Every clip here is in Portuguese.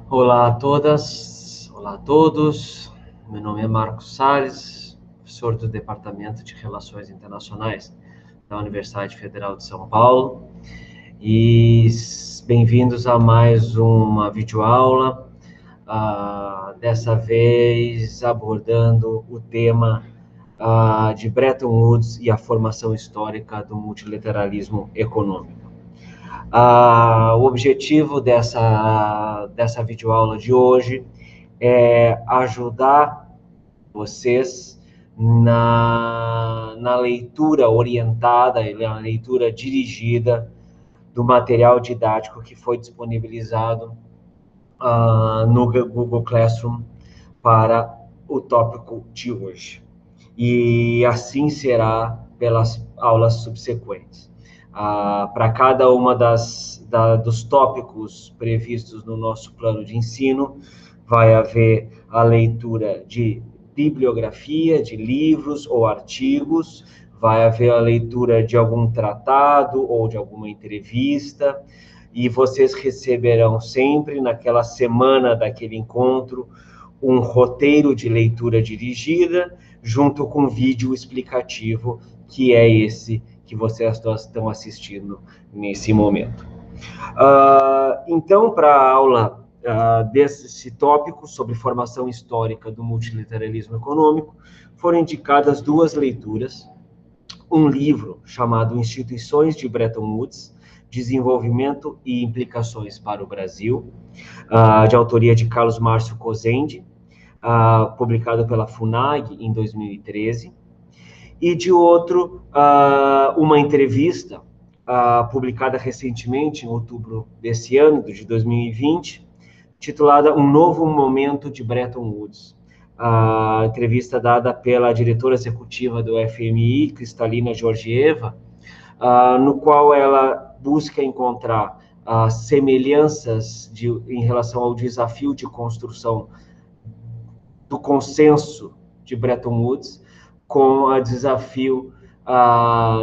Olá a todas, olá a todos. Meu nome é Marcos Salles, professor do Departamento de Relações Internacionais da Universidade Federal de São Paulo. E bem-vindos a mais uma videoaula, dessa vez abordando o tema de Bretton Woods e a formação histórica do multilateralismo econômico. O objetivo dessa videoaula de hoje é ajudar vocês na leitura orientada e na leitura dirigida do material didático que foi disponibilizado no Google Classroom para o tópico de hoje. E assim será pelas aulas subsequentes. Para cada uma dos tópicos previstos no nosso plano de ensino, vai haver a leitura de bibliografia, de livros ou artigos, vai haver a leitura de algum tratado ou de alguma entrevista, e vocês receberão sempre, naquela semana daquele encontro, um roteiro de leitura dirigida, junto com vídeo explicativo, que é esse que vocês estão assistindo nesse momento. Então, para a aula desse tópico sobre formação histórica do multilateralismo econômico, foram indicadas duas leituras, um livro chamado Instituições de Bretton Woods, Desenvolvimento e Implicações para o Brasil, de autoria de Carlos Márcio Cozende, publicado pela FUNAG em 2013, e de outro, uma entrevista publicada recentemente, em outubro desse ano, de 2020, titulada Um Novo Momento de Bretton Woods. A entrevista dada pela diretora executiva do FMI, Kristalina Georgieva, no qual ela busca encontrar semelhanças em relação ao desafio de construção do consenso de Bretton Woods com o desafio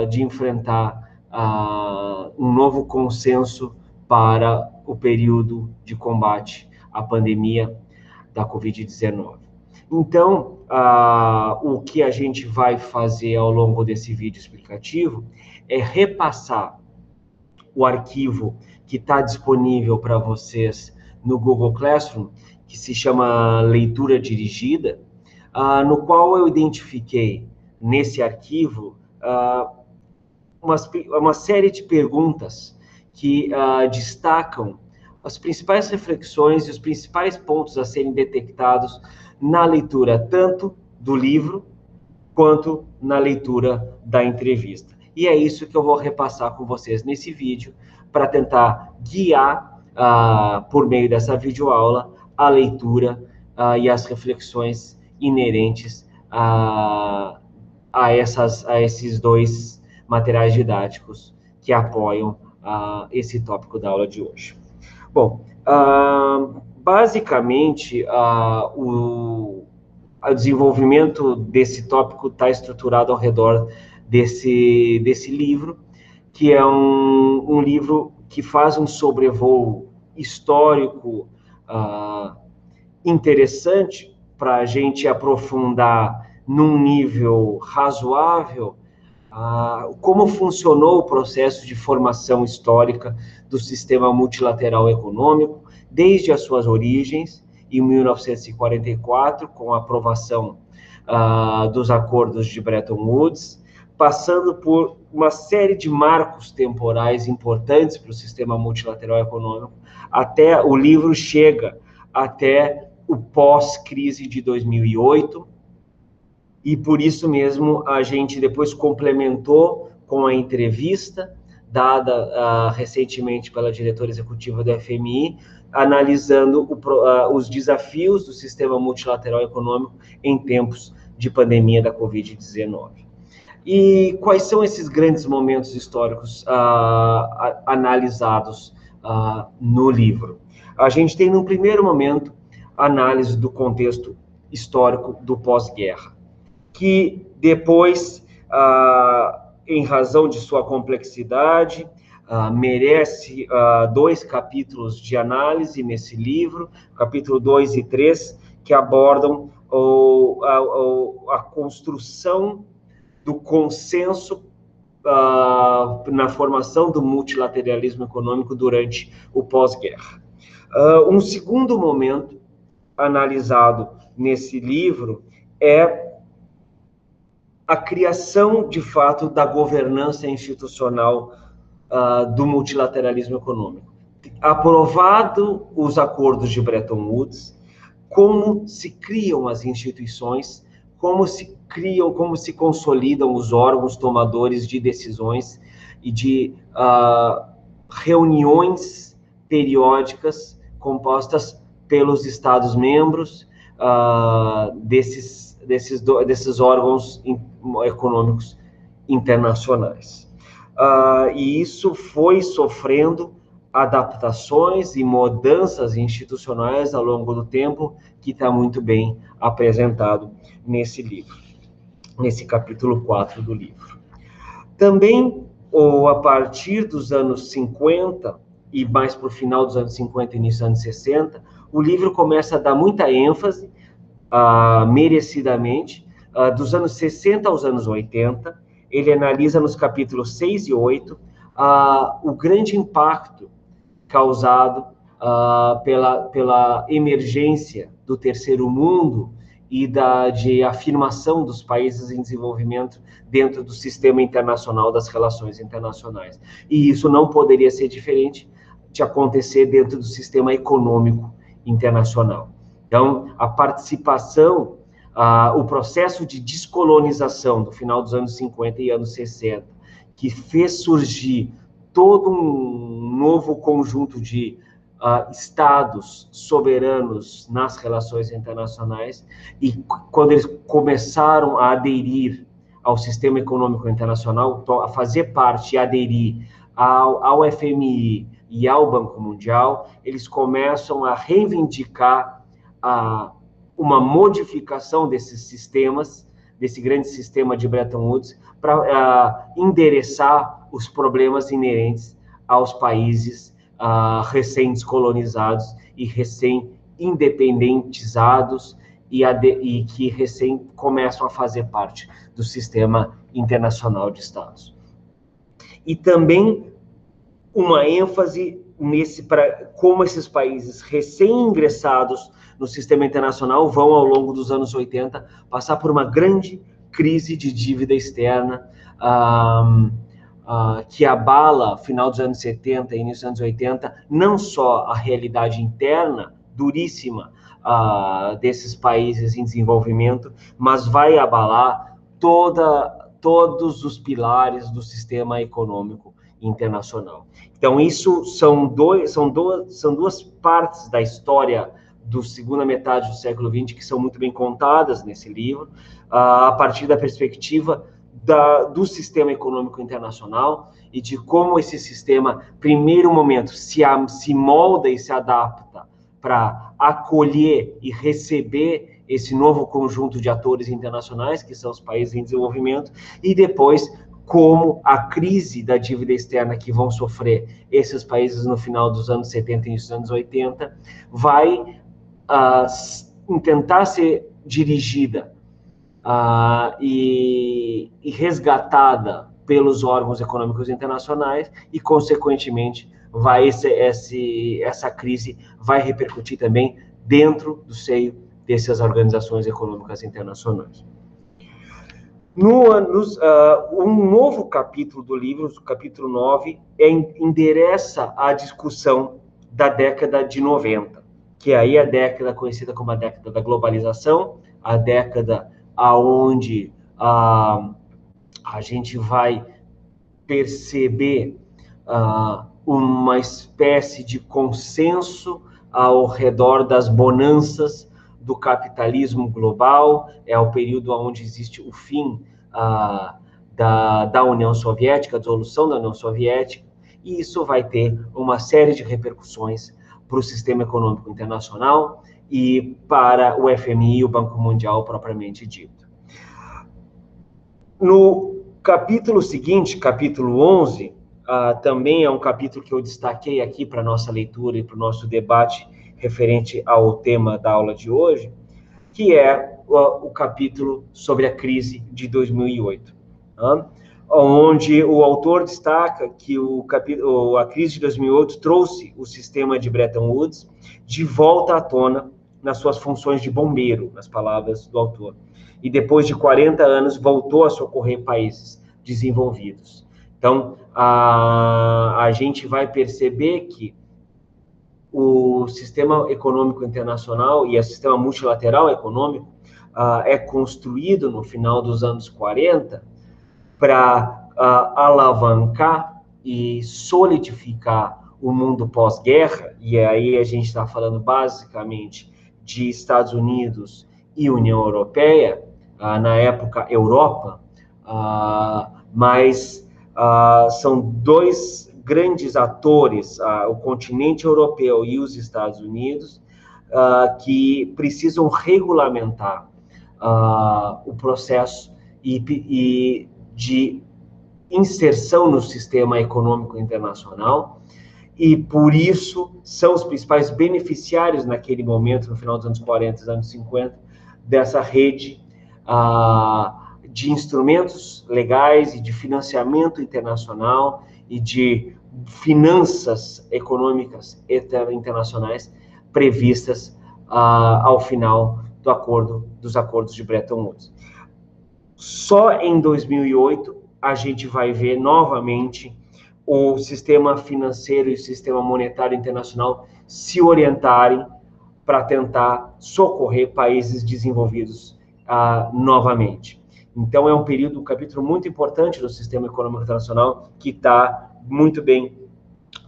de enfrentar um novo consenso para o período de combate à pandemia da Covid-19. Então, o que a gente vai fazer ao longo desse vídeo explicativo é repassar o arquivo que está disponível para vocês no Google Classroom, que se chama Leitura Dirigida, no qual eu identifiquei nesse arquivo uma série de perguntas que destacam as principais reflexões e os principais pontos a serem detectados na leitura tanto do livro quanto na leitura da entrevista. E é isso que eu vou repassar com vocês nesse vídeo, para tentar guiar, por meio dessa videoaula, a leitura e as reflexões inerentes a esses dois materiais didáticos que apoiam esse tópico da aula de hoje. Bom, basicamente, o desenvolvimento desse tópico está estruturado ao redor desse livro, que é um livro que faz um sobrevoo histórico interessante para a gente aprofundar num nível razoável como funcionou o processo de formação histórica do sistema multilateral econômico, desde as suas origens, em 1944, com a aprovação dos acordos de Bretton Woods, passando por uma série de marcos temporais importantes para o sistema multilateral econômico, até o livro chega até o pós-crise de 2008, e por isso mesmo a gente depois complementou com a entrevista dada recentemente pela diretora executiva do FMI, analisando os desafios do sistema multilateral econômico em tempos de pandemia da Covid-19. E quais são esses grandes momentos históricos analisados no livro? A gente tem, num primeiro momento, a análise do contexto histórico do pós-guerra, que depois, em razão de sua complexidade, merece 2 capítulos de análise nesse livro, capítulo 2 e 3, que abordam a construção do consenso na formação do multilateralismo econômico durante o pós-guerra. Um segundo momento analisado nesse livro é a criação, de fato, da governança institucional do multilateralismo econômico. Aprovado os acordos de Bretton Woods, como se criam as instituições, como se consolidam os órgãos tomadores de decisões e de reuniões periódicas compostas pelos Estados-membros desses órgãos econômicos internacionais. E isso foi sofrendo adaptações e mudanças institucionais ao longo do tempo, que está muito bem apresentado nesse livro, nesse capítulo 4 do livro. Também, a partir dos anos 50, e mais para o final dos anos 50 e início dos anos 60, o livro começa a dar muita ênfase, merecidamente, dos anos 60 aos anos 80, ele analisa nos capítulos 6 e 8 o grande impacto causado pela emergência do terceiro mundo e de afirmação dos países em desenvolvimento dentro do sistema internacional, das relações internacionais. E isso não poderia ser diferente de acontecer dentro do sistema econômico internacional. Então, a participação, o processo de descolonização do final dos anos 50 e anos 60, que fez surgir todo um novo conjunto de estados soberanos nas relações internacionais, e quando eles começaram a aderir ao sistema econômico internacional, a fazer parte e aderir ao FMI e ao Banco Mundial, eles começam a reivindicar uma modificação desses sistemas, desse grande sistema de Bretton Woods, para endereçar os problemas inerentes aos países recém-descolonizados e recém-independentizados e que recém começam a fazer parte do sistema internacional de Estados. E também uma ênfase como esses países recém-ingressados no sistema internacional vão, ao longo dos anos 80, passar por uma grande crise de dívida externa, que abala, final dos anos 70 e início dos anos 80, não só a realidade interna, duríssima, desses países em desenvolvimento, mas vai abalar todos os pilares do sistema econômico internacional. Então, isso são duas partes da história da segunda metade do século XX que são muito bem contadas nesse livro, a partir da perspectiva do sistema econômico internacional e de como esse sistema, primeiro momento, se molda e se adapta para acolher e receber esse novo conjunto de atores internacionais, que são os países em desenvolvimento, e depois como a crise da dívida externa que vão sofrer esses países no final dos anos 70 e início dos anos 80, vai tentar ser dirigida e resgatada pelos órgãos econômicos internacionais e, consequentemente, essa crise vai repercutir também dentro do seio dessas organizações econômicas internacionais. Um novo capítulo do livro, o capítulo 9, endereça a discussão da década de 90, que aí é a década conhecida como a década da globalização, a década onde a gente vai perceber uma espécie de consenso ao redor das bonanças do capitalismo global. É o período onde existe o fim da União Soviética, a dissolução da União Soviética, e isso vai ter uma série de repercussões para o sistema econômico internacional e para o FMI e o Banco Mundial propriamente dito. No capítulo seguinte, capítulo 11, também é um capítulo que eu destaquei aqui para a nossa leitura e para o nosso debate referente ao tema da aula de hoje, que é o capítulo sobre a crise de 2008, onde o autor destaca que a crise de 2008 trouxe o sistema de Bretton Woods de volta à tona nas suas funções de bombeiro, nas palavras do autor. E depois de 40 anos, voltou a socorrer países desenvolvidos. Então, a gente vai perceber que o sistema econômico internacional e o sistema multilateral econômico é construído no final dos anos 40 para alavancar e solidificar o mundo pós-guerra, e aí a gente está falando basicamente de Estados Unidos e União Europeia, na época Europa, mas são dois grandes atores, o continente europeu e os Estados Unidos, que precisam regulamentar o processo e de inserção no sistema econômico internacional, e por isso são os principais beneficiários naquele momento, no final dos anos 40 e dos anos 50, dessa rede de instrumentos legais e de financiamento internacional e de finanças econômicas internacionais previstas ao final dos acordos de Bretton Woods. Só em 2008 a gente vai ver novamente o sistema financeiro e o sistema monetário internacional se orientarem para tentar socorrer países desenvolvidos novamente. Então, é um capítulo muito importante do sistema econômico internacional que está muito bem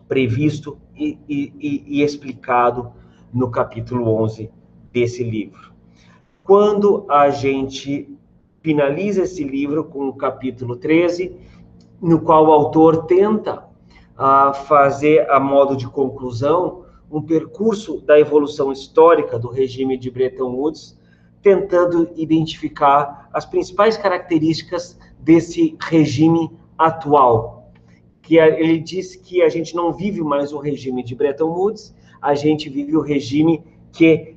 previsto e explicado no capítulo 11 desse livro. Quando a gente finaliza esse livro com o capítulo 13, no qual o autor tenta fazer, a modo de conclusão, um percurso da evolução histórica do regime de Bretton Woods, tentando identificar as principais características desse regime atual. Que ele diz que a gente não vive mais o regime de Bretton Woods, a gente vive o regime que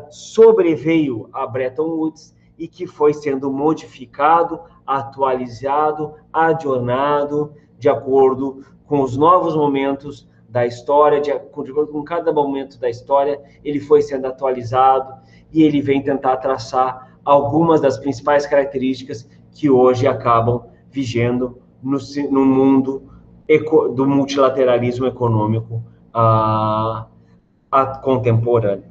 sobreveio a Bretton Woods e que foi sendo modificado, atualizado, adornado, de acordo com os novos momentos da história, de acordo com cada momento da história, ele foi sendo atualizado e ele vem tentar traçar algumas das principais características que hoje acabam vigendo no mundo do multilateralismo econômico contemporâneo.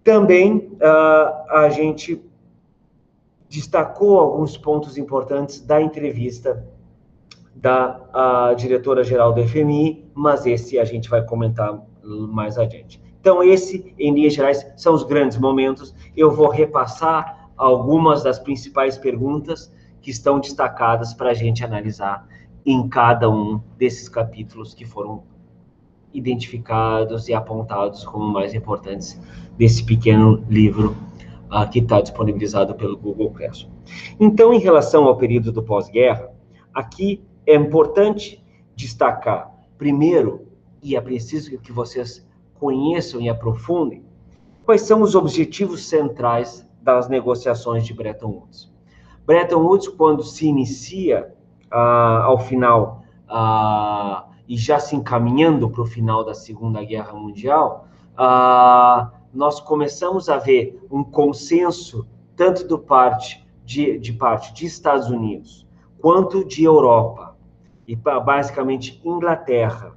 Também a gente destacou alguns pontos importantes da entrevista da diretora-geral do FMI, mas esse a gente vai comentar mais adiante. Então, em linhas gerais, são os grandes momentos. Eu vou repassar algumas das principais perguntas que estão destacadas para a gente analisar em cada um desses capítulos que foram identificados e apontados como mais importantes desse pequeno livro que está disponibilizado pelo Google Classroom. Então, em relação ao período do pós-guerra, aqui é importante destacar, primeiro, e é preciso que vocês conheçam e aprofundem, quais são os objetivos centrais das negociações de Bretton Woods. Bretton Woods, quando se inicia ao final, e já se encaminhando para o final da Segunda Guerra Mundial, nós começamos a ver um consenso, tanto de parte de Estados Unidos, quanto de Europa, e basicamente Inglaterra,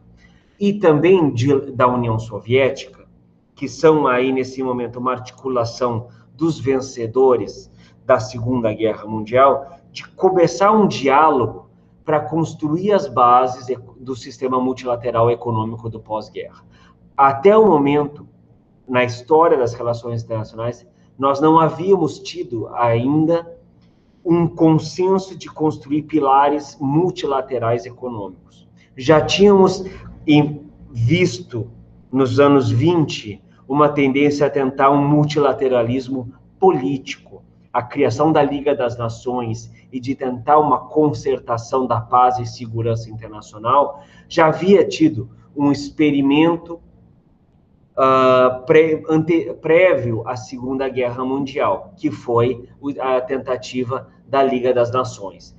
e também da União Soviética, que são aí, nesse momento, uma articulação dos vencedores da Segunda Guerra Mundial, de começar um diálogo para construir as bases do sistema multilateral econômico do pós-guerra. Até o momento, na história das relações internacionais, nós não havíamos tido ainda um consenso de construir pilares multilaterais econômicos. Já tínhamos visto, nos anos 20, uma tendência a tentar um multilateralismo político, a criação da Liga das Nações e de tentar uma concertação da paz e segurança internacional, já havia tido um experimento prévio à Segunda Guerra Mundial, que foi a tentativa da Liga das Nações.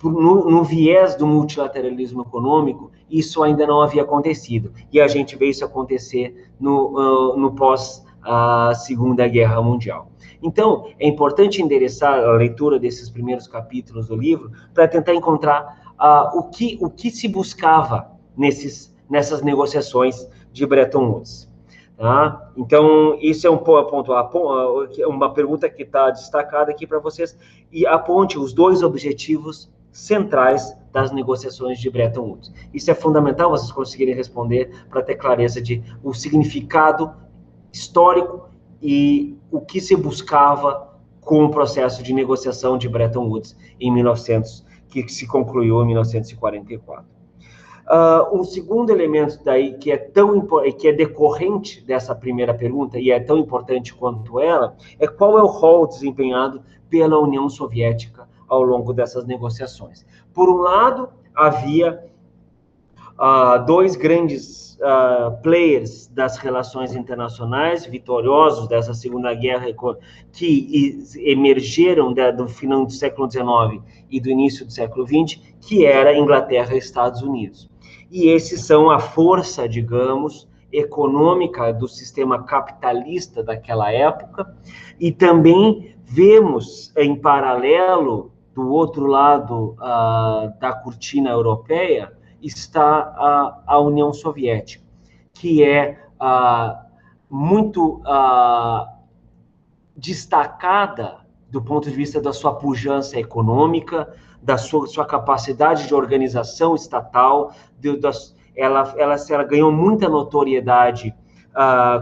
No viés do multilateralismo econômico, isso ainda não havia acontecido, e a gente vê isso acontecer no pós-Segunda Guerra Mundial. Então, é importante endereçar a leitura desses primeiros capítulos do livro para tentar encontrar o que se buscava nessas negociações de Bretton Woods. Tá? Então, isso é um ponto, uma pergunta que está destacada aqui para vocês, e aponte os dois objetivos centrais das negociações de Bretton Woods. Isso é fundamental vocês conseguirem responder para ter clareza de o significado histórico e o que se buscava com o processo de negociação de Bretton Woods que se concluiu em 1944. Um segundo elemento daí que é decorrente dessa primeira pergunta e é tão importante quanto ela é qual é o rol desempenhado pela União Soviética ao longo dessas negociações. Por um lado, havia dois grandes players das relações internacionais, vitoriosos dessa Segunda Guerra, que emergeram do final do século XIX e do início do século XX, que era Inglaterra e Estados Unidos. E esses são a força, digamos, econômica do sistema capitalista daquela época, e também vemos em paralelo, do outro lado da cortina europeia, está a União Soviética, que é muito destacada do ponto de vista da sua pujança econômica, da sua capacidade de organização estatal, ela ganhou muita notoriedade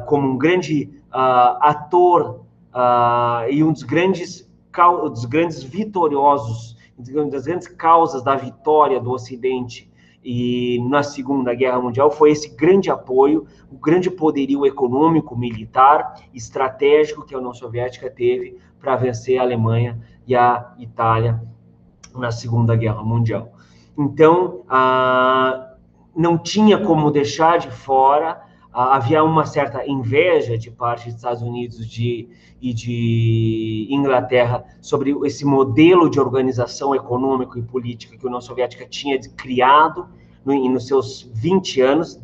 como um grande ator e um dos grandes vitoriosos, uma das grandes causas da vitória do Ocidente e na Segunda Guerra Mundial foi esse grande apoio, o grande poderio econômico, militar, estratégico que a União Soviética teve para vencer a Alemanha e a Itália na Segunda Guerra Mundial. Então, não tinha como deixar de fora, havia uma certa inveja de parte dos Estados Unidos e de Inglaterra sobre esse modelo de organização econômica e política que a União Soviética tinha criado nos seus 20 anos,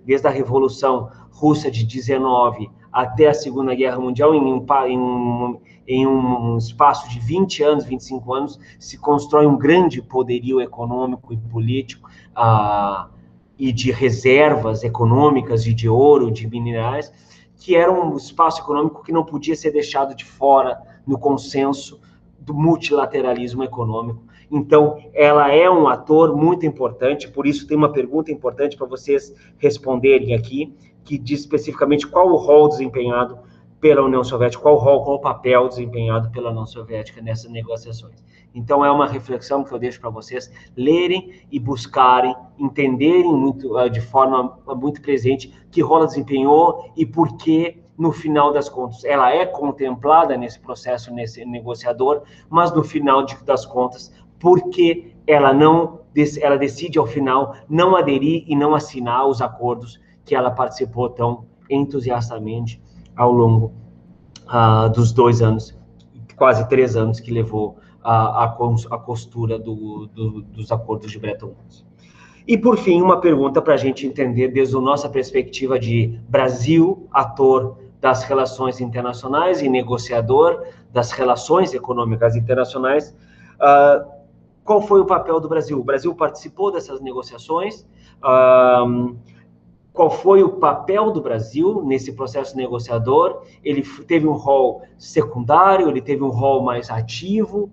desde a Revolução Russa de 19 até a Segunda Guerra Mundial, em um espaço de 20 anos, 25 anos, se constrói um grande poderio econômico e político, e de reservas econômicas e de ouro, de minerais, que era um espaço econômico que não podia ser deixado de fora no consenso do multilateralismo econômico. Então, ela é um ator muito importante, por isso tem uma pergunta importante para vocês responderem aqui, que diz especificamente qual o rol desempenhado pela União Soviética, qual o papel desempenhado pela União Soviética nessas negociações. Então, é uma reflexão que eu deixo para vocês lerem e buscarem, entenderem de forma muito presente que rol ela desempenhou e por que, no final das contas, ela é contemplada nesse processo, nesse negociador, mas no final das contas, porque ela decide, ao final, não aderir e não assinar os acordos que ela participou tão entusiastamente ao longo dos 2 anos, quase 3 anos que levou a costura dos acordos de Bretton Woods. E, por fim, uma pergunta para a gente entender desde a nossa perspectiva de Brasil, ator das relações internacionais e negociador das relações econômicas internacionais, qual foi o papel do Brasil? O Brasil participou dessas negociações, qual foi o papel do Brasil nesse processo negociador? Ele teve um rol secundário, ele teve um rol mais ativo?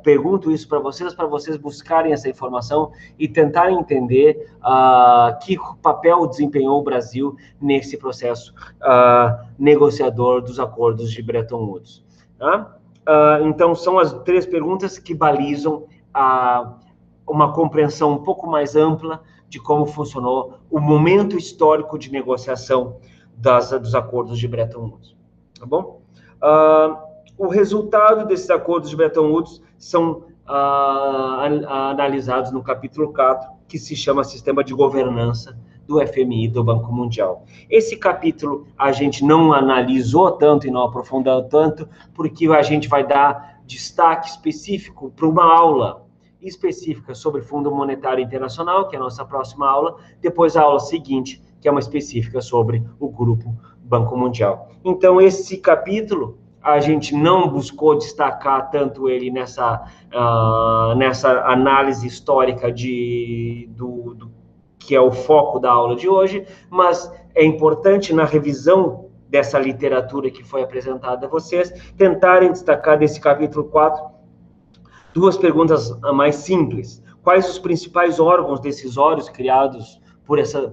Pergunto isso para vocês buscarem essa informação e tentarem entender que papel desempenhou o Brasil nesse processo negociador dos acordos de Bretton Woods. Tá? Então, são as 3 perguntas que balizam uma compreensão um pouco mais ampla de como funcionou o momento histórico de negociação dos acordos de Bretton Woods. Tá bom? O resultado desses acordos de Bretton Woods são analisados no capítulo 4, que se chama Sistema de Governança do FMI, do Banco Mundial. Esse capítulo a gente não analisou tanto e não aprofundou tanto, porque a gente vai dar destaque específico para uma aula específica sobre Fundo Monetário Internacional, que é a nossa próxima aula, depois a aula seguinte, que é uma específica sobre o Grupo Banco Mundial. Então, esse capítulo, a gente não buscou destacar tanto ele nessa análise histórica que é o foco da aula de hoje, mas é importante na revisão dessa literatura que foi apresentada a vocês, tentarem destacar desse capítulo 4 duas perguntas mais simples. Quais os principais órgãos decisórios criados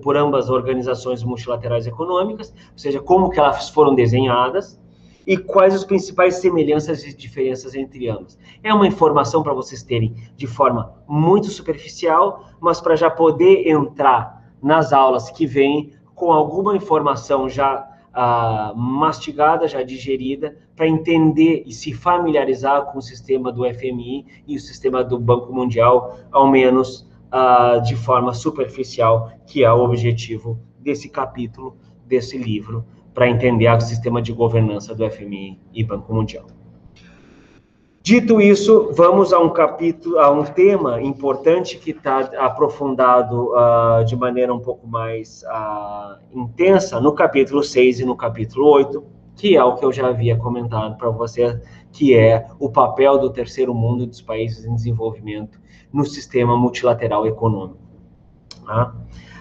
por ambas organizações multilaterais econômicas, ou seja, como que elas foram desenhadas, e quais as principais semelhanças e diferenças entre ambas. É uma informação para vocês terem de forma muito superficial, mas para já poder entrar nas aulas que vêm com alguma informação já mastigada, já digerida, para entender e se familiarizar com o sistema do FMI e o sistema do Banco Mundial, ao menos de forma superficial, que é o objetivo desse capítulo, desse livro, para entender o sistema de governança do FMI e Banco Mundial. Dito isso, vamos a um tema importante que está aprofundado de maneira um pouco mais intensa no capítulo 6 e no capítulo 8, que é o que eu já havia comentado para você, que é o papel do terceiro mundo, dos países em desenvolvimento, no sistema multilateral econômico. Tá?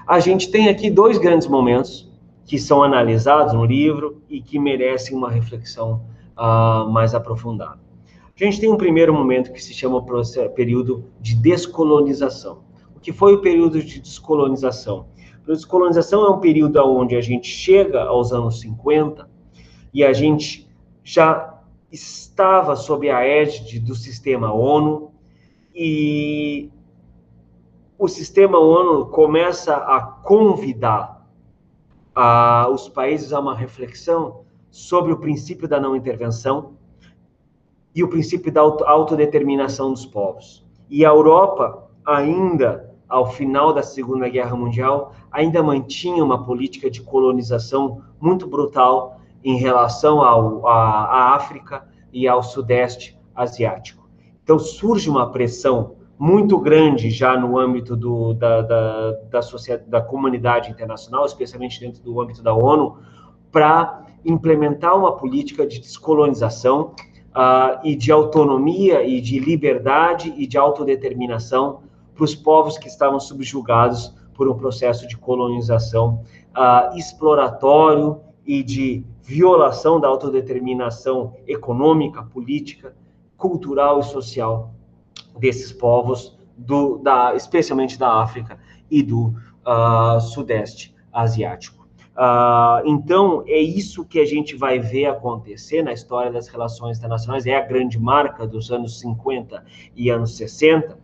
A gente tem aqui dois grandes momentos que são analisados no livro e que merecem uma reflexão mais aprofundada. A gente tem um primeiro momento que se chama período de descolonização. O que foi o período de descolonização? O período de descolonização é um período onde a gente chega aos anos 50 e a gente já estava sob a égide do sistema ONU e o sistema ONU começa a convidar os países a uma reflexão sobre o princípio da não intervenção e o princípio da autodeterminação dos povos. E a Europa, ainda ao final da Segunda Guerra Mundial, ainda mantinha uma política de colonização muito brutal em relação à África e ao Sudeste Asiático. Então surge uma pressão muito grande já no âmbito da comunidade internacional, especialmente dentro do âmbito da ONU, para implementar uma política de descolonização e de autonomia e de liberdade e de autodeterminação para os povos que estavam subjugados por um processo de colonização exploratório e de violação da autodeterminação econômica, política, cultural e social desses povos, especialmente da África e do Sudeste Asiático. Então, é isso que a gente vai ver acontecer na história das relações internacionais, é a grande marca dos anos 50 e anos 60,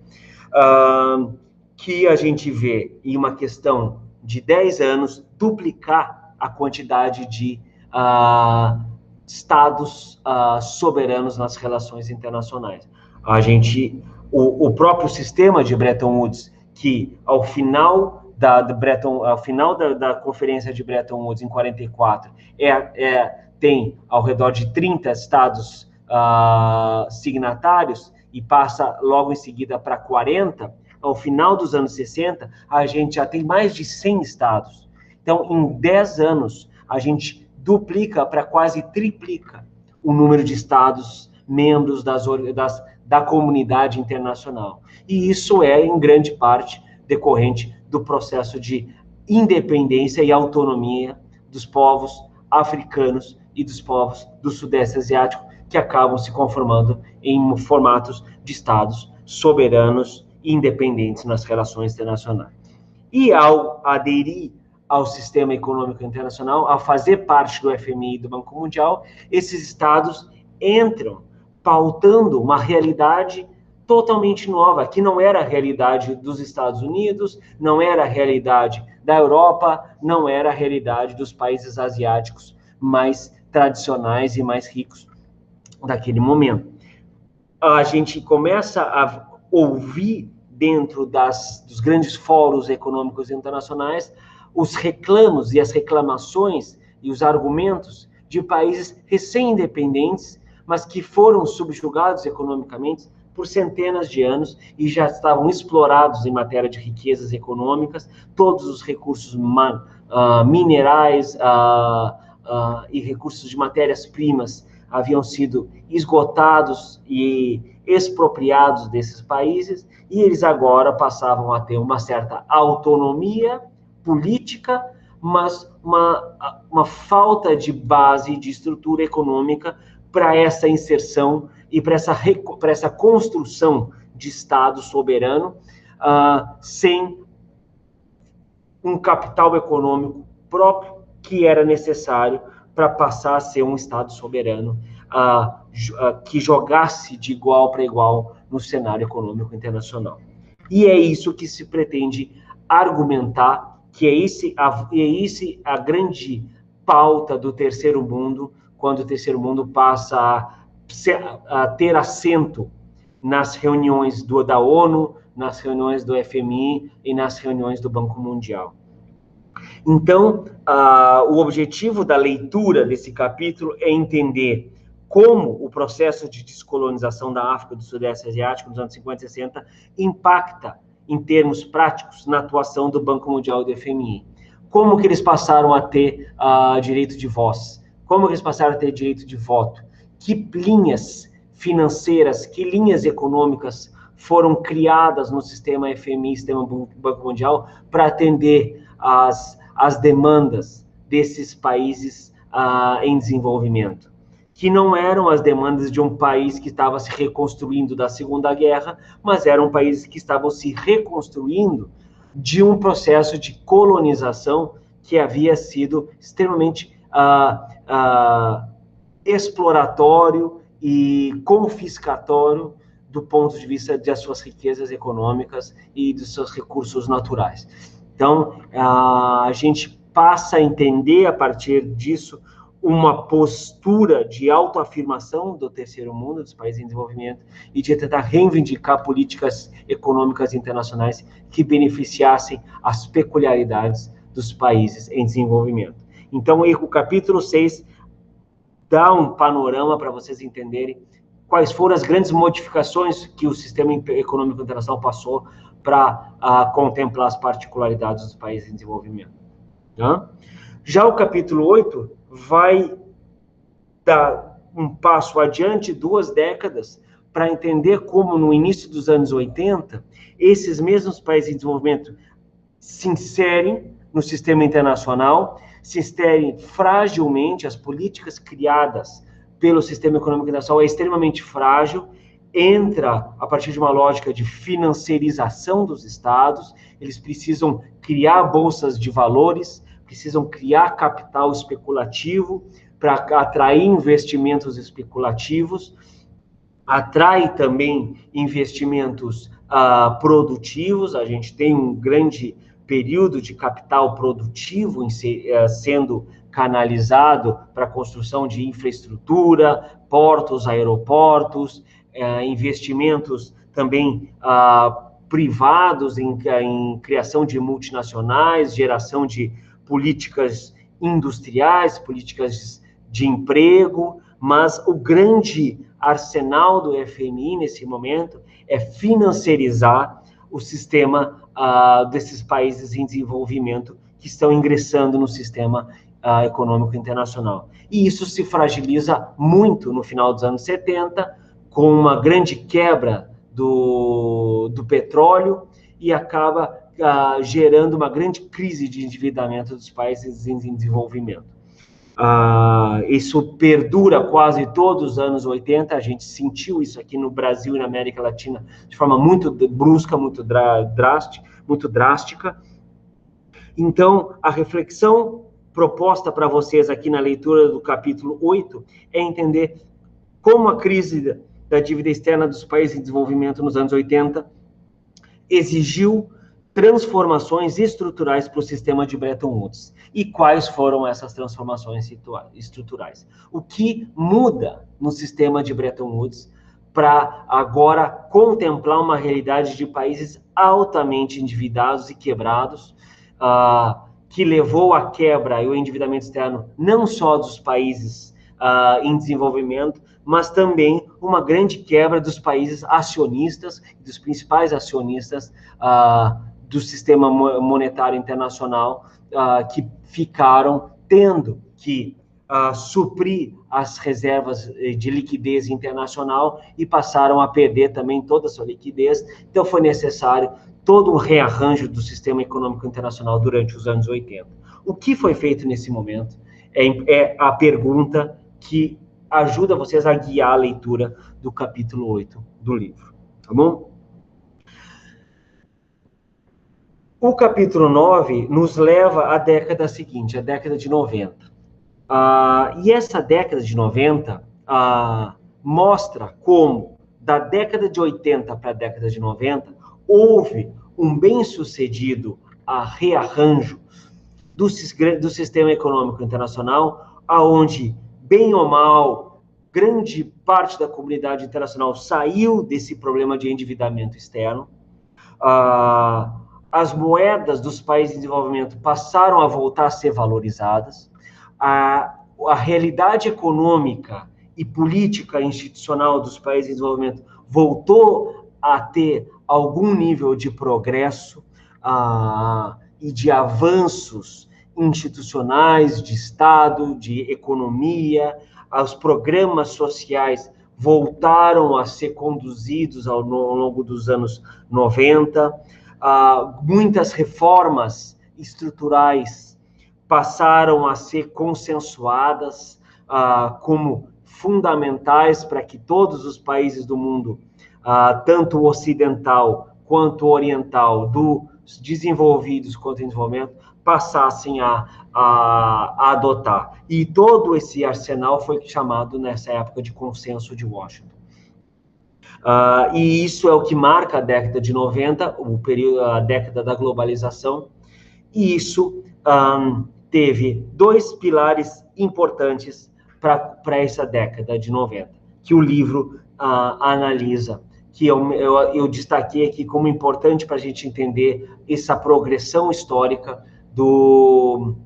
que a gente vê em uma questão de 10 anos duplicar a quantidade de estados soberanos nas relações internacionais. O próprio sistema de Bretton Woods, que ao final da conferência de Bretton Woods em 44, tem ao redor de 30 estados signatários e passa logo em seguida para 40, ao final dos anos 60, a gente já tem mais de 100 estados. Então, em 10 anos, a gente duplica para quase triplica o número de estados membros da comunidade internacional. E isso é, em grande parte, decorrente do processo de independência e autonomia dos povos africanos e dos povos do Sudeste Asiático, que acabam se conformando em formatos de estados soberanos e independentes nas relações internacionais. E ao aderir ao sistema econômico internacional, ao fazer parte do FMI e do Banco Mundial, esses estados entram pautando uma realidade totalmente nova, que não era a realidade dos Estados Unidos, não era a realidade da Europa, não era a realidade dos países asiáticos mais tradicionais e mais ricos daquele momento. A gente começa a ouvir dentro dos grandes fóruns econômicos internacionais os reclamos e as reclamações e os argumentos de países recém-independentes, mas que foram subjugados economicamente por centenas de anos e já estavam explorados em matéria de riquezas econômicas, todos os recursos minerais e recursos de matérias-primas haviam sido esgotados e expropriados desses países, e eles agora passavam a ter uma certa autonomia política, mas uma falta de base, de estrutura econômica para essa inserção e para essa construção de Estado soberano, sem um capital econômico próprio que era necessário para passar a ser um Estado soberano que jogasse de igual para igual no cenário econômico internacional. E é isso que se pretende argumentar, que é esse a grande pauta do terceiro mundo, quando o terceiro mundo passa a ter assento nas reuniões da ONU, nas reuniões do FMI e nas reuniões do Banco Mundial. Então, o objetivo da leitura desse capítulo é entender como o processo de descolonização da África e do Sudeste Asiático nos anos 50 e 60 impacta, em termos práticos, na atuação do Banco Mundial e do FMI. Como que eles passaram a ter direito de voz? Como que eles passaram a ter direito de voto? Que linhas financeiras, que linhas econômicas foram criadas no sistema FMI, sistema Banco Mundial, para atender as demandas desses países em desenvolvimento, que não eram as demandas de um país que estava se reconstruindo da Segunda Guerra, mas eram países que estavam se reconstruindo de um processo de colonização que havia sido extremamente exploratório e confiscatório do ponto de vista das suas riquezas econômicas e dos seus recursos naturais. Então, a gente passa a entender, a partir disso, uma postura de autoafirmação do terceiro mundo, dos países em desenvolvimento, e de tentar reivindicar políticas econômicas internacionais que beneficiassem as peculiaridades dos países em desenvolvimento. Então, o capítulo 6 dá um panorama para vocês entenderem quais foram as grandes modificações que o sistema econômico internacional passou para contemplar as particularidades dos países em desenvolvimento. Tá? Já o capítulo 8 vai dar um passo adiante, 2 décadas, para entender como, no início dos anos 80, esses mesmos países em desenvolvimento se inserem no sistema internacional, se inserem fragilmente, as políticas criadas pelo sistema econômico internacional é extremamente frágil, entra a partir de uma lógica de financiarização dos estados, eles precisam criar bolsas de valores, precisam criar capital especulativo para atrair investimentos especulativos, atrai também investimentos produtivos, a gente tem um grande período de capital produtivo sendo canalizado para a construção de infraestrutura, portos, aeroportos, investimentos também privados em criação de multinacionais, geração de políticas industriais, políticas de emprego, mas o grande arsenal do FMI nesse momento é financiarizar o sistema desses países em desenvolvimento que estão ingressando no sistema econômico internacional. E isso se fragiliza muito no final dos anos 70, com uma grande quebra do petróleo e acaba gerando uma grande crise de endividamento dos países em desenvolvimento. Isso perdura quase todos os anos 80, a gente sentiu isso aqui no Brasil e na América Latina de forma muito brusca, muito drástica. Então, a reflexão proposta para vocês aqui na leitura do capítulo 8 é entender como a crise da dívida externa dos países em desenvolvimento nos anos 80 exigiu transformações estruturais para o sistema de Bretton Woods. E quais foram essas transformações estruturais? O que muda no sistema de Bretton Woods para agora contemplar uma realidade de países altamente endividados e quebrados, que levou à quebra e o endividamento externo não só dos países em desenvolvimento, mas também uma grande quebra dos países acionistas, dos principais acionistas do sistema monetário internacional, que ficaram tendo que suprir as reservas de liquidez internacional e passaram a perder também toda a sua liquidez. Então, foi necessário todo um rearranjo do sistema econômico internacional durante os anos 80. O que foi feito nesse momento é a pergunta que ajuda vocês a guiar a leitura do capítulo 8 do livro, tá bom? O capítulo 9 nos leva à década seguinte, a década de 90. E essa década de 90 mostra como, da década de 80 para a década de 90, houve um bem-sucedido rearranjo do sistema econômico internacional, aonde, bem ou mal, grande parte da comunidade internacional saiu desse problema de endividamento externo. As moedas dos países em desenvolvimento passaram a voltar a ser valorizadas. A realidade econômica e política institucional dos países em desenvolvimento voltou a ter algum nível de progresso e de avanços institucionais, de Estado, de economia. Os programas sociais voltaram a ser conduzidos ao longo dos anos 90. Muitas reformas estruturais passaram a ser consensuadas como fundamentais para que todos os países do mundo, tanto o ocidental quanto o oriental, dos desenvolvidos quanto em desenvolvimento, passassem a adotar. E todo esse arsenal foi chamado, nessa época, de Consenso de Washington. E isso é o que marca a década de 90, a década da globalização, e isso teve dois pilares importantes para essa década de 90, que o livro analisa, que eu destaquei aqui como importante para a gente entender essa progressão histórica do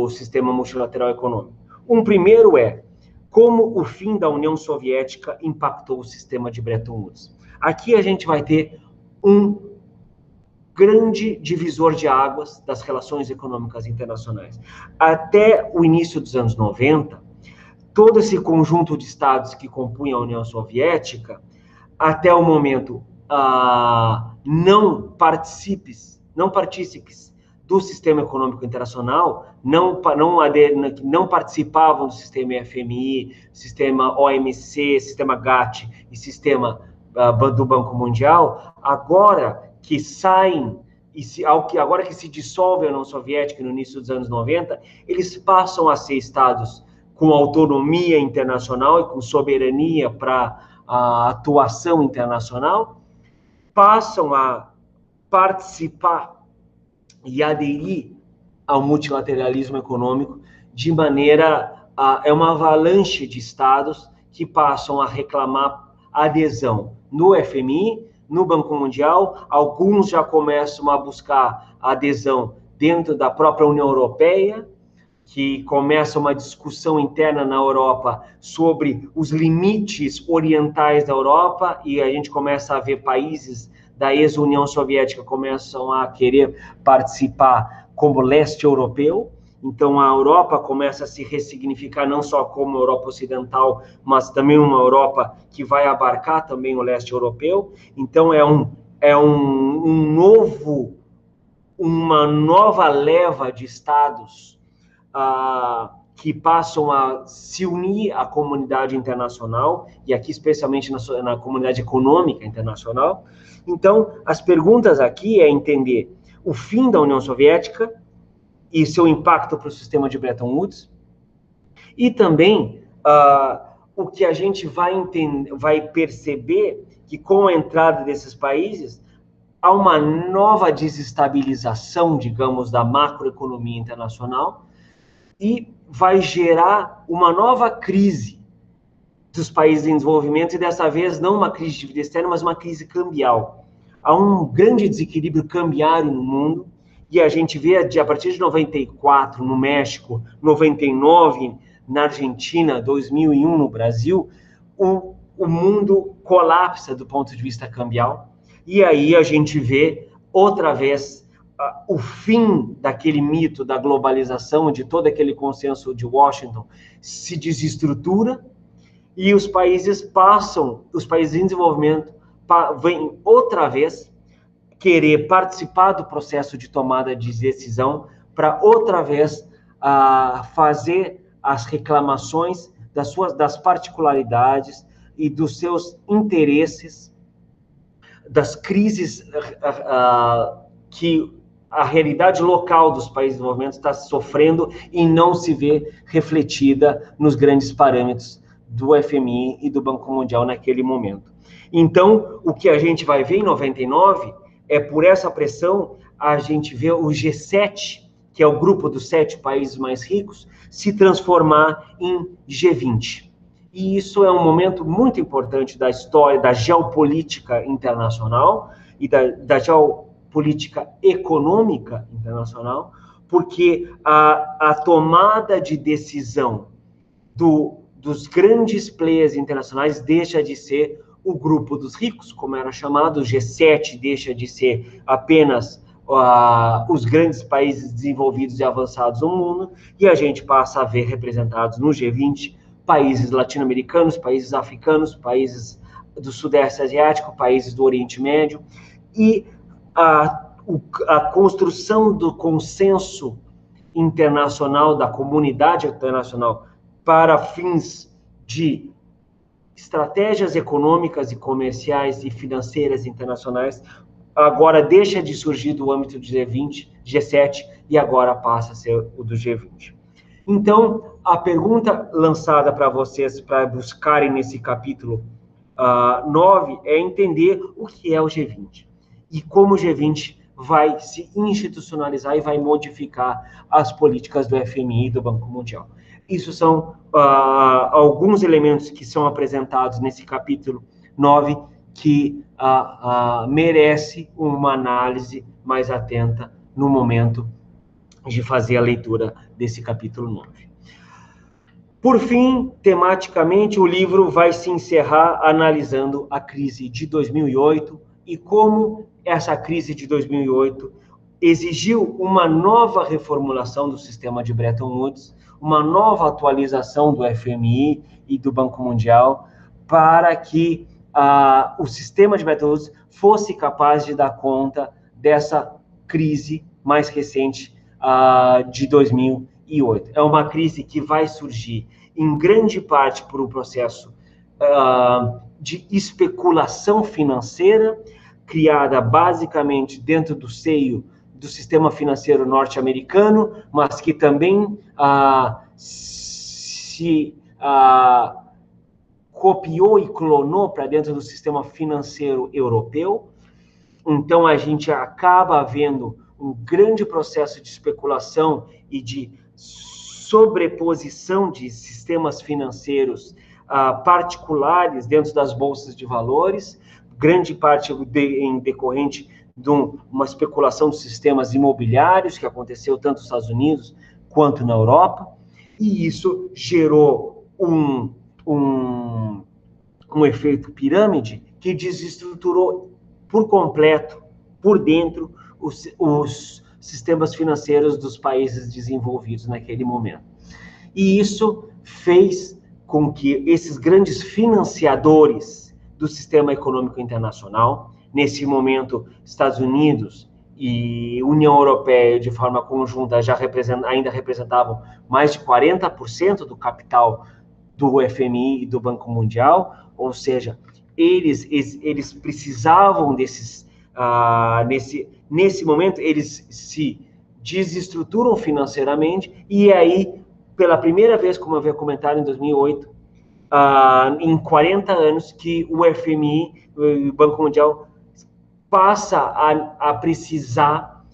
sistema multilateral econômico. Um primeiro é como o fim da União Soviética impactou o sistema de Bretton Woods. Aqui a gente vai ter um grande divisor de águas das relações econômicas internacionais. Até o início dos anos 90, todo esse conjunto de estados que compunham a União Soviética, até o momento, não partícipes do sistema econômico internacional, não participavam do sistema FMI, sistema OMC, sistema GATT e sistema do Banco Mundial. Agora que saem, agora que se dissolve a União Soviética no início dos anos 90, eles passam a ser estados com autonomia internacional e com soberania para a atuação internacional, passam a participar e aderir ao multilateralismo econômico de maneira... é uma avalanche de estados que passam a reclamar adesão no FMI, no Banco Mundial. Alguns já começam a buscar adesão dentro da própria União Europeia, que começa uma discussão interna na Europa sobre os limites orientais da Europa, e a gente começa a ver países da ex-União Soviética começam a querer participar como leste europeu. Então, a Europa começa a se ressignificar não só como Europa Ocidental, mas também uma Europa que vai abarcar também o leste europeu. Então, uma nova leva de estados que passam a se unir à comunidade internacional, e aqui especialmente na comunidade econômica internacional. Então, as perguntas aqui é entender o fim da União Soviética e seu impacto para o sistema de Bretton Woods, e também o que a gente vai perceber que com a entrada desses países, há uma nova desestabilização, digamos, da macroeconomia internacional e vai gerar uma nova crise dos países em desenvolvimento, e dessa vez não uma crise de dívida externa, mas uma crise cambial. Há um grande desequilíbrio cambiário no mundo, e a gente vê a partir de 94 no México, 99 na Argentina, 2001 no Brasil, o mundo colapsa do ponto de vista cambial, e aí a gente vê outra vez o fim daquele mito da globalização, de todo aquele consenso de Washington, se desestrutura, e os países em desenvolvimento, vêm outra vez querer participar do processo de tomada de decisão para outra vez fazer as reclamações das particularidades e dos seus interesses, das crises que a realidade local dos países em desenvolvimento está sofrendo e não se vê refletida nos grandes parâmetros do FMI e do Banco Mundial naquele momento. Então, o que a gente vai ver em 99 é, por essa pressão, a gente vê o G7, que é o grupo dos 7 países mais ricos, se transformar em G20. E isso é um momento muito importante da história da geopolítica internacional e da geopolítica econômica internacional, porque a tomada de decisão dos grandes players internacionais deixa de ser o grupo dos ricos, como era chamado, o G7 deixa de ser apenas os grandes países desenvolvidos e avançados do mundo, e a gente passa a ver representados no G20 países latino-americanos, países africanos, países do Sudeste Asiático, países do Oriente Médio, e a construção do consenso internacional, da comunidade internacional, para fins de estratégias econômicas e comerciais e financeiras internacionais, agora deixa de surgir do âmbito do G20, G7, e agora passa a ser o do G20. Então, a pergunta lançada para vocês, para buscarem nesse capítulo 9, é entender o que é o G20 e como o G20 vai se institucionalizar e vai modificar as políticas do FMI e do Banco Mundial. Isso são alguns elementos que são apresentados nesse capítulo 9 que merece uma análise mais atenta no momento de fazer a leitura desse capítulo 9. Por fim, tematicamente, o livro vai se encerrar analisando a crise de 2008 e como essa crise de 2008 exigiu uma nova reformulação do sistema de Bretton Woods, uma nova atualização do FMI e do Banco Mundial, para que o sistema de Bretton Woods fosse capaz de dar conta dessa crise mais recente de 2008. É uma crise que vai surgir, em grande parte, por um processo de especulação financeira, criada basicamente dentro do seio do sistema financeiro norte-americano, mas que também se copiou e clonou para dentro do sistema financeiro europeu. Então, a gente acaba vendo um grande processo de especulação e de sobreposição de sistemas financeiros particulares dentro das bolsas de valores, grande parte em decorrente de uma especulação dos sistemas imobiliários, que aconteceu tanto nos Estados Unidos quanto na Europa, e isso gerou um efeito pirâmide que desestruturou por completo, por dentro, os sistemas financeiros dos países desenvolvidos naquele momento. E isso fez com que esses grandes financiadores do sistema econômico internacional, nesse momento, Estados Unidos e União Europeia, de forma conjunta, ainda representavam mais de 40% do capital do FMI e do Banco Mundial, ou seja, eles precisavam desses... Nesse momento, eles se desestruturam financeiramente, e aí, pela primeira vez, como eu havia comentado em 2008, em 40 anos, que o FMI e o Banco Mundial passa a precisar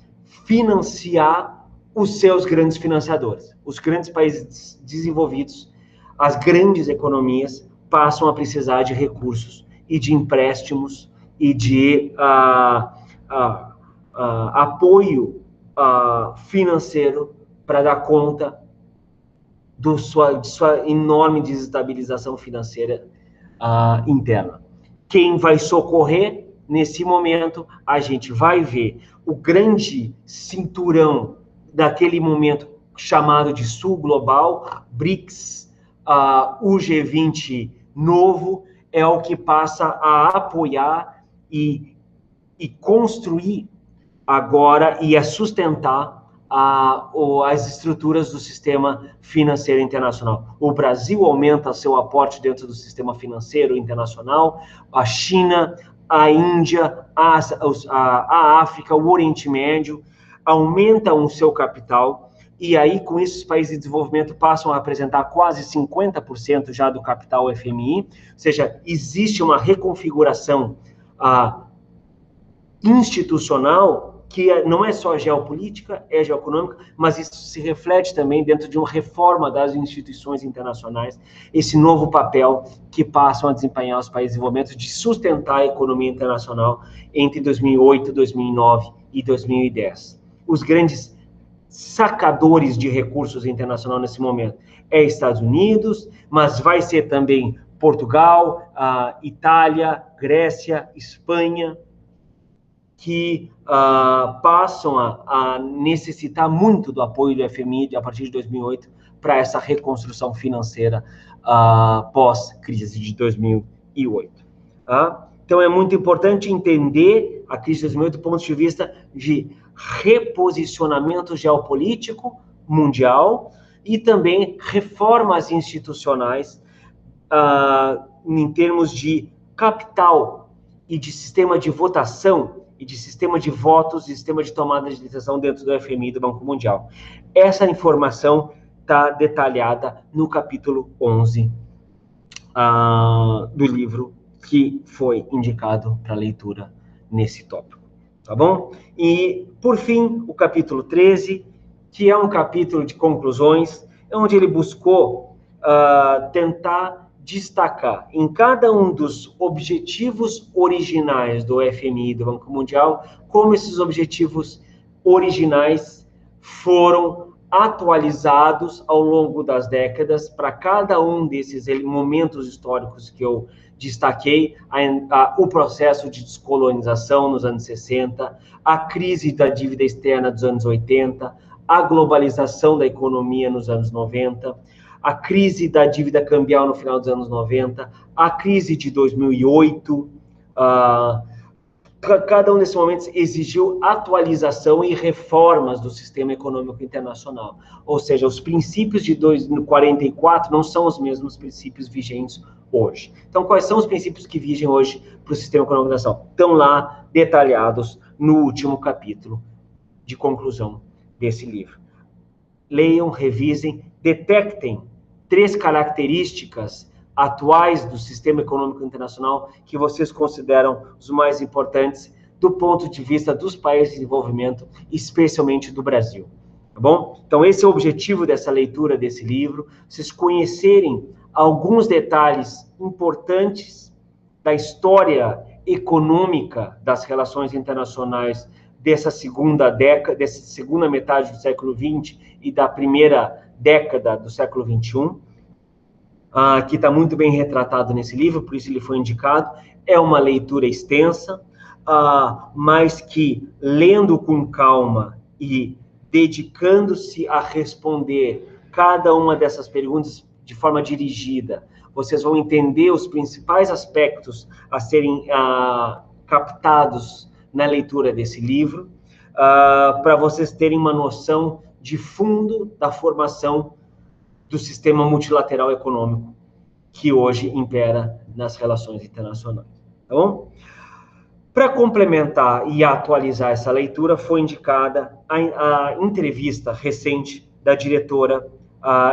financiar os seus grandes financiadores. Os grandes países desenvolvidos, as grandes economias, passam a precisar de recursos e de empréstimos e de apoio financeiro para dar conta de sua enorme desestabilização financeira interna. Quem vai socorrer nesse momento? A gente vai ver o grande cinturão daquele momento chamado de Sul Global, BRICS, o G20 novo, é o que passa a apoiar e construir agora e a sustentar as estruturas do sistema financeiro internacional. O Brasil aumenta seu aporte dentro do sistema financeiro internacional, a China, a Índia, a África, o Oriente Médio aumentam o seu capital, e aí com isso os países de desenvolvimento passam a apresentar quase 50% já do capital FMI, ou seja, existe uma reconfiguração institucional que não é só geopolítica, é geoeconômica, mas isso se reflete também dentro de uma reforma das instituições internacionais, esse novo papel que passam a desempenhar os países de desenvolvimento de sustentar a economia internacional entre 2008, 2009 e 2010. Os grandes sacadores de recursos internacionais nesse momento é Estados Unidos, mas vai ser também Portugal, Itália, Grécia, Espanha, que passam a necessitar muito do apoio do FMI a partir de 2008 para essa reconstrução financeira pós-crise de 2008. Então, é muito importante entender a crise de 2008 do ponto de vista de reposicionamento geopolítico mundial e também reformas institucionais em termos de capital e de sistema de votação e de sistema de votos e sistema de tomada de decisão dentro do FMI e do Banco Mundial. Essa informação está detalhada no capítulo 11 do livro que foi indicado para leitura nesse tópico, tá bom? E, por fim, o capítulo 13, que é um capítulo de conclusões, onde ele buscou tentar destacar em cada um dos objetivos originais do FMI e do Banco Mundial, como esses objetivos originais foram atualizados ao longo das décadas para cada um desses momentos históricos que eu destaquei, o processo de descolonização nos anos 60, a crise da dívida externa dos anos 80, a globalização da economia nos anos 90, a crise da dívida cambial no final dos anos 90, a crise de 2008, cada um desses momentos exigiu atualização e reformas do sistema econômico internacional. Ou seja, os princípios de 1944 não são os mesmos princípios vigentes hoje. Então, quais são os princípios que vigem hoje para o sistema econômico internacional? Estão lá detalhados no último capítulo de conclusão desse livro. Leiam, revisem, detectem 3 características atuais do sistema econômico internacional que vocês consideram os mais importantes do ponto de vista dos países de desenvolvimento, especialmente do Brasil, tá bom? Então, esse é o objetivo dessa leitura desse livro, vocês conhecerem alguns detalhes importantes da história econômica das relações internacionais dessa segunda metade do século XX e da primeira década do século XXI, que está muito bem retratado nesse livro, por isso ele foi indicado. É uma leitura extensa, mas que, lendo com calma e dedicando-se a responder cada uma dessas perguntas de forma dirigida, vocês vão entender os principais aspectos a serem captados na leitura desse livro, para vocês terem uma noção de fundo da formação do sistema multilateral econômico que hoje impera nas relações internacionais, tá bom? Para complementar e atualizar essa leitura, foi indicada a entrevista recente da diretora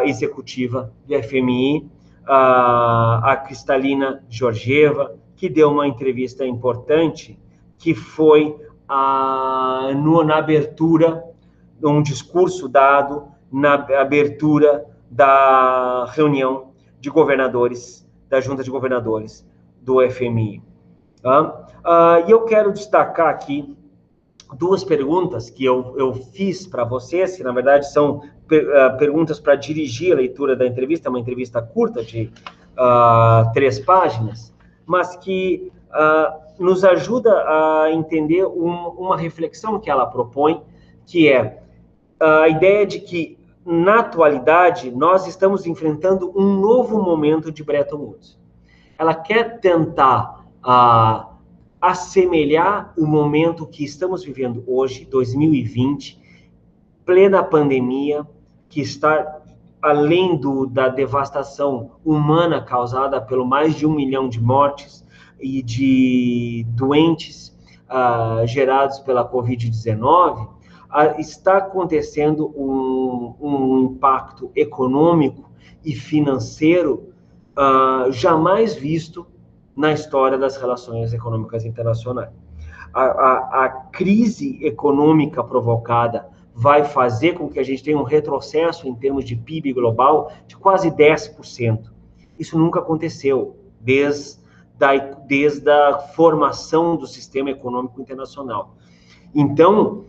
executiva do FMI, a Kristalina Georgieva, que deu uma entrevista importante que foi na abertura, um discurso dado na abertura da reunião de governadores, da Junta de Governadores do FMI. E eu quero destacar aqui duas perguntas que eu fiz para vocês, que na verdade são perguntas para dirigir a leitura da entrevista, uma entrevista curta de 3 páginas, mas que nos ajuda a entender uma reflexão que ela propõe, que é a ideia de que, na atualidade, nós estamos enfrentando um novo momento de Bretton Woods. Ela quer tentar assemelhar o momento que estamos vivendo hoje, 2020, plena pandemia, que está além da devastação humana causada pelo mais de 1 milhão de mortes e de doentes gerados pela Covid-19, está acontecendo um impacto econômico e financeiro jamais visto na história das relações econômicas internacionais. A crise econômica provocada vai fazer com que a gente tenha um retrocesso em termos de PIB global de quase 10%. Isso nunca aconteceu desde a formação do sistema econômico internacional. Então,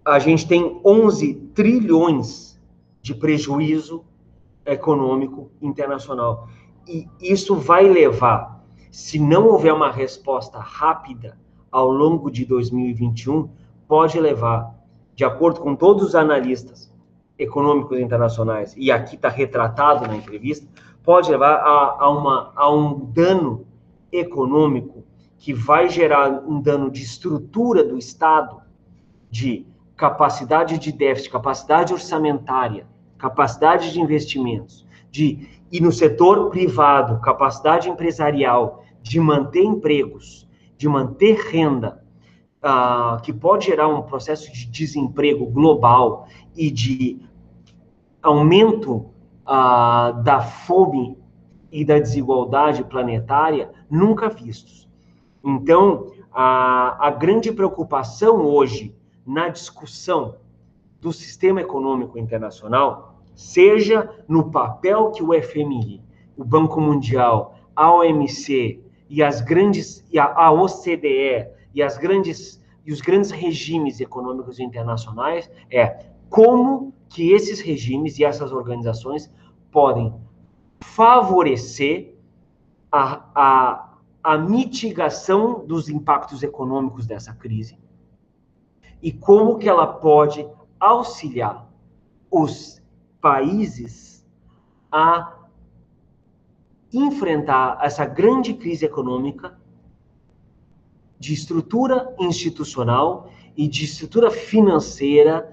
a gente tem 11 trilhões de prejuízo econômico internacional. E isso vai levar, se não houver uma resposta rápida ao longo de 2021, pode levar, de acordo com todos os analistas econômicos internacionais, e aqui está retratado na entrevista, pode levar a um dano econômico que vai gerar um dano de estrutura do Estado, de capacidade de déficit, capacidade orçamentária, capacidade de investimentos, e no setor privado, capacidade empresarial de manter empregos, de manter renda, que pode gerar um processo de desemprego global e de aumento da fome e da desigualdade planetária nunca vistos. Então, a grande preocupação hoje na discussão do sistema econômico internacional, seja no papel que o FMI, o Banco Mundial, a OMC e a OCDE e os grandes regimes econômicos internacionais, é como que esses regimes e essas organizações podem favorecer a mitigação dos impactos econômicos dessa crise e como que ela pode auxiliar os países a enfrentar essa grande crise econômica de estrutura institucional e de estrutura financeira,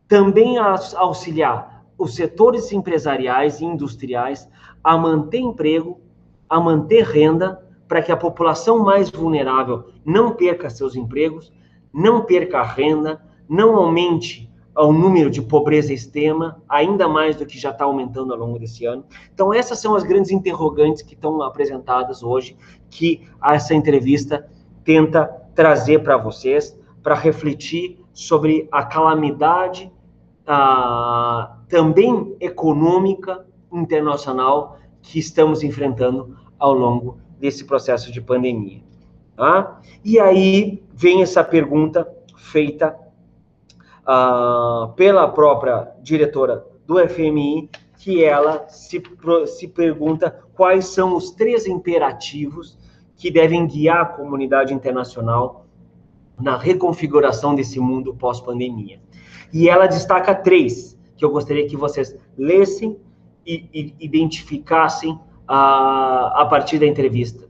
também a auxiliar os setores empresariais e industriais a manter emprego, a manter renda, para que a população mais vulnerável não perca seus empregos, não perca a renda, não aumente o número de pobreza extrema, ainda mais do que já está aumentando ao longo desse ano. Então, essas são as grandes interrogantes que estão apresentadas hoje, que essa entrevista tenta trazer para vocês, para refletir sobre a calamidade também econômica internacional que estamos enfrentando ao longo desse processo de pandemia. Tá? E aí vem essa pergunta feita pela própria diretora do FMI, que ela se pergunta quais são os 3 imperativos que devem guiar a comunidade internacional na reconfiguração desse mundo pós-pandemia. E ela destaca 3, que eu gostaria que vocês lessem e identificassem a partir da entrevista.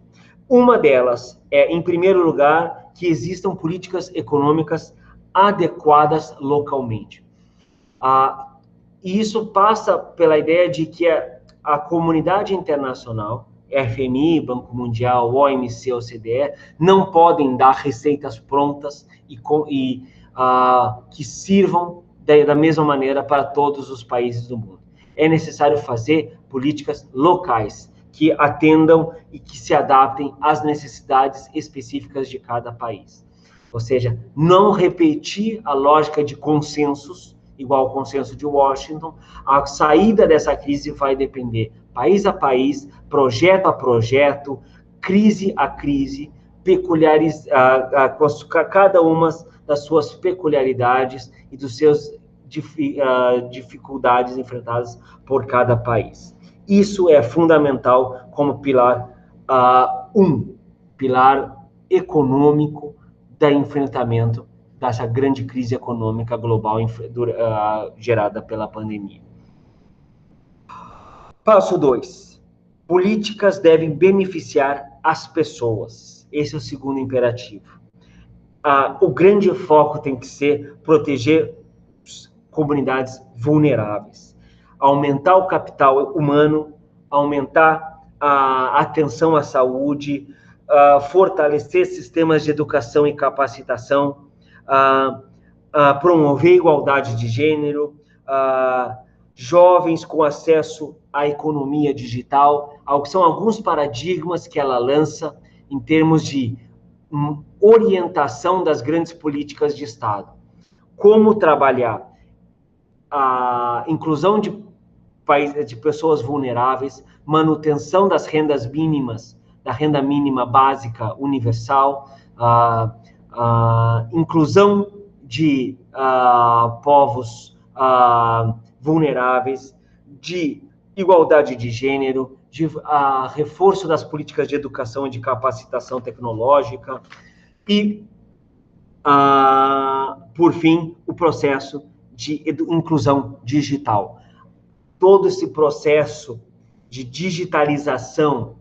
Uma delas é, em primeiro lugar, que existam políticas econômicas adequadas localmente. E isso passa pela ideia de que a comunidade internacional, FMI, Banco Mundial, OMC, OCDE, não podem dar receitas prontas que sirvam da mesma maneira para todos os países do mundo. É necessário fazer políticas locais, que atendam e que se adaptem às necessidades específicas de cada país. Ou seja, não repetir a lógica de consensos, igual ao consenso de Washington. A saída dessa crise vai depender país a país, projeto a projeto, crise a crise, cada uma das suas peculiaridades e dos seus dificuldades enfrentadas por cada país. Isso é fundamental como pilar pilar econômico do enfrentamento dessa grande crise econômica global gerada pela pandemia. Passo 2. Políticas devem beneficiar as pessoas. Esse é o segundo imperativo. O grande foco tem que ser proteger comunidades vulneráveis, aumentar o capital humano, aumentar a atenção à saúde, fortalecer sistemas de educação e capacitação, promover igualdade de gênero, jovens com acesso à economia digital. São alguns paradigmas que ela lança em termos de orientação das grandes políticas de Estado. Como trabalhar a inclusão de pessoas vulneráveis, manutenção das rendas mínimas, da renda mínima básica universal, inclusão de povos vulneráveis, de igualdade de gênero, de reforço das políticas de educação e de capacitação tecnológica e, por fim, o processo de inclusão digital. Todo esse processo de digitalização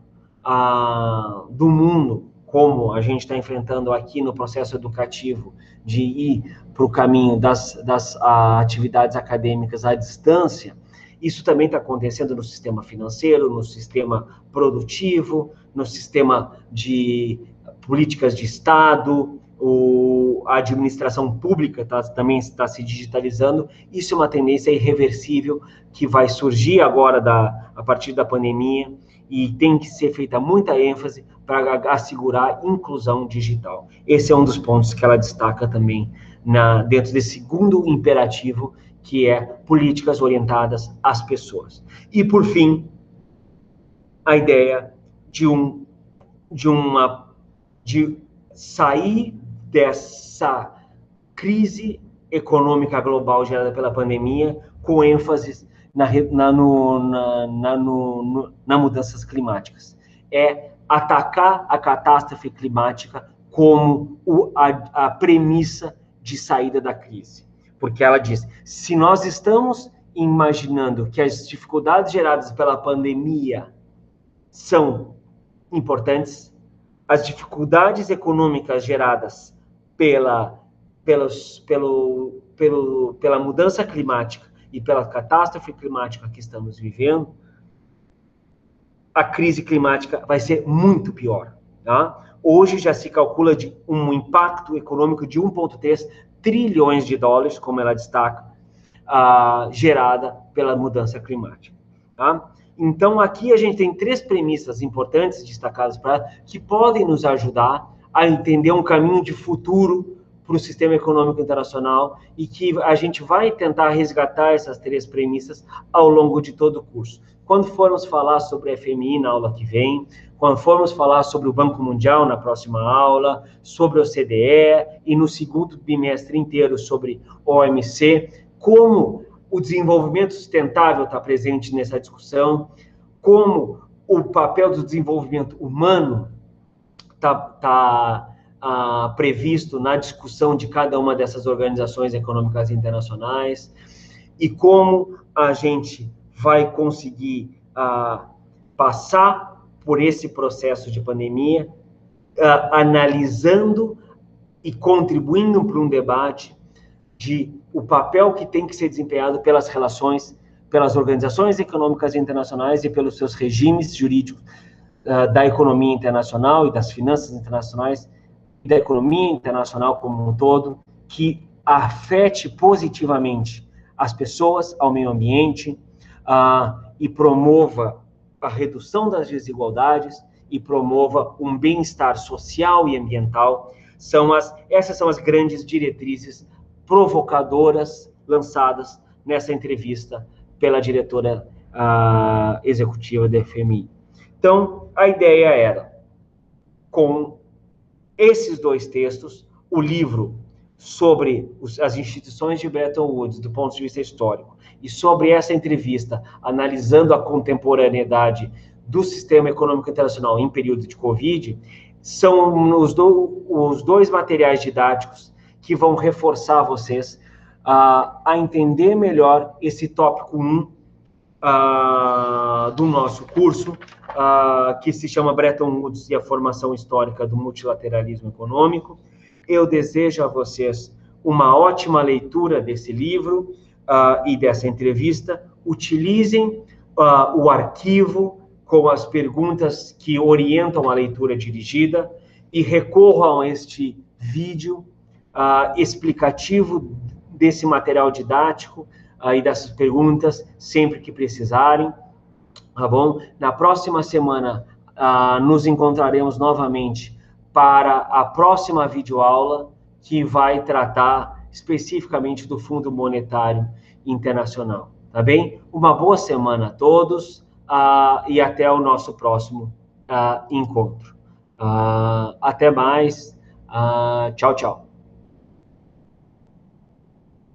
do mundo, como a gente está enfrentando aqui no processo educativo, de ir para o caminho das atividades acadêmicas à distância, isso também está acontecendo no sistema financeiro, no sistema produtivo, no sistema de políticas de Estado, a administração pública também está se digitalizando. Isso é uma tendência irreversível que vai surgir agora a partir da pandemia e tem que ser feita muita ênfase para assegurar a inclusão digital. Esse é um dos pontos que ela destaca também dentro desse segundo imperativo, que é políticas orientadas às pessoas. E, por fim, a ideia de sair dessa crise econômica global gerada pela pandemia, com ênfase nas mudanças climáticas. É atacar a catástrofe climática como a premissa de saída da crise. Porque ela diz, se nós estamos imaginando que as dificuldades geradas pela pandemia são importantes, as dificuldades econômicas geradas pela mudança climática e pela catástrofe climática que estamos vivendo, a crise climática vai ser muito pior. Tá? Hoje já se calcula de um impacto econômico de 1,3 trilhões de dólares, como ela destaca, gerada pela mudança climática. Tá? Então, aqui a gente tem 3 premissas importantes destacadas para que podem nos ajudar a entender um caminho de futuro para o sistema econômico internacional e que a gente vai tentar resgatar essas 3 premissas ao longo de todo o curso. Quando formos falar sobre a FMI na aula que vem, quando formos falar sobre o Banco Mundial na próxima aula, sobre o OCDE e no segundo bimestre inteiro sobre o OMC, como o desenvolvimento sustentável está presente nessa discussão, como o papel do desenvolvimento humano está previsto na discussão de cada uma dessas organizações econômicas internacionais, e como a gente vai conseguir passar por esse processo de pandemia, analisando e contribuindo para um debate de o papel que tem que ser desempenhado pelas relações, pelas organizações econômicas internacionais e pelos seus regimes jurídicos da economia internacional e das finanças internacionais e da economia internacional como um todo, que afete positivamente as pessoas, ao meio ambiente, e promova a redução das desigualdades e promova um bem-estar social e ambiental. Essas são as grandes diretrizes provocadoras lançadas nessa entrevista pela diretora executiva da FMI. Então, a ideia era, com esses dois textos, o livro sobre as instituições de Bretton Woods, do ponto de vista histórico, e sobre essa entrevista, analisando a contemporaneidade do sistema econômico internacional em período de Covid, são os dois materiais didáticos que vão reforçar vocês a entender melhor esse tópico 1 do nosso curso, que se chama Bretton Woods e a formação histórica do multilateralismo econômico. Eu desejo a vocês uma ótima leitura desse livro e dessa entrevista. Utilizem o arquivo com as perguntas que orientam a leitura dirigida e recorram a este vídeo explicativo desse material didático e dessas perguntas sempre que precisarem, tá bom? Na próxima semana nos encontraremos novamente para a próxima videoaula, que vai tratar especificamente do Fundo Monetário Internacional, tá bem? Uma boa semana a todos e até o nosso próximo encontro. Até mais. Tchau, tchau.